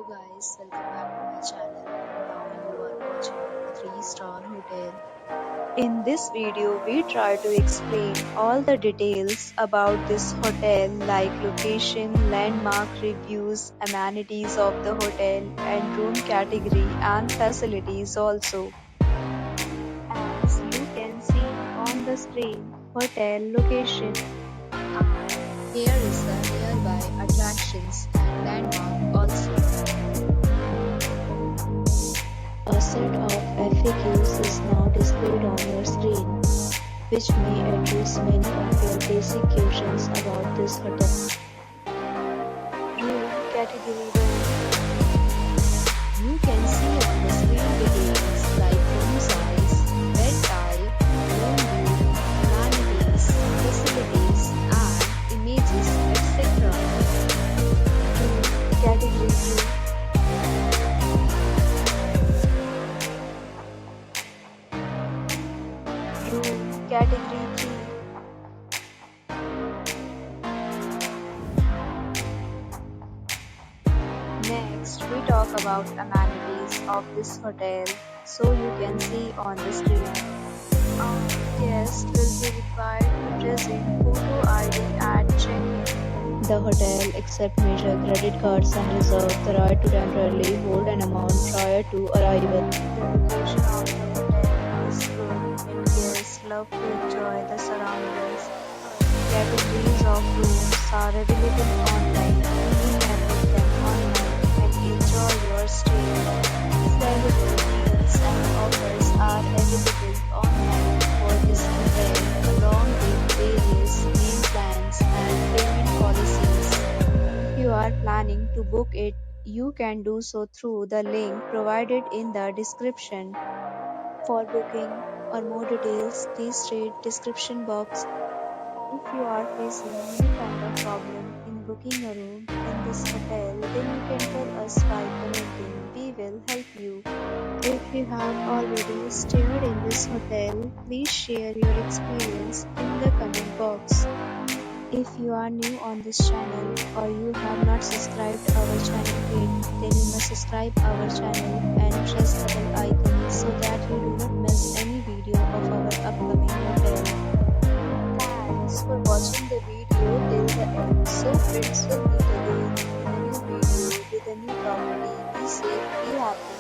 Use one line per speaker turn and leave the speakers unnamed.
guys, welcome back to my channel. Now you are watching a 3-star hotel. In this video, we try to explain all the details about this hotel like location, landmark reviews, amenities of the hotel and room category and facilities also. As you can see on the screen, hotel location. Here is the nearby attractions and landmark also. A set of FAQs is now displayed on your screen, which may address many of your basic questions about this hotel. Room category room. You can see on the screen details like room size, bed type, room view, amenities, facilities, and images, etc. Room category 2. Room category 3. Next, we talk about amenities of this hotel, so you can see on the screen. Guests will be required to present photo ID at check-in. The hotel accepts major credit cards and reserves the right to temporarily hold an amount prior to arrival. The location of the hotel is good and guests love to enjoy the surroundings. Categories of rooms are available online. You can book them online and enjoy your stay. Several deals and offers are available online for this hotel along with various game plans and payment policies. If you are planning to book it, you can do so through the link provided in the description. For booking or more details, please read description box. If you are facing any kind of problem in booking a room in this hotel, then you can tell us by commenting. We will help you. If you have already stayed in this hotel, please share your experience in the comment box. If you are new on this channel or you have not subscribed our channel yet, then you must subscribe our channel and press the bell icon so that you do not miss any video of our upcoming hotel. Thanks for watching the video till the end. So friends will meet again in a new video with a new property. Be safe, be happy.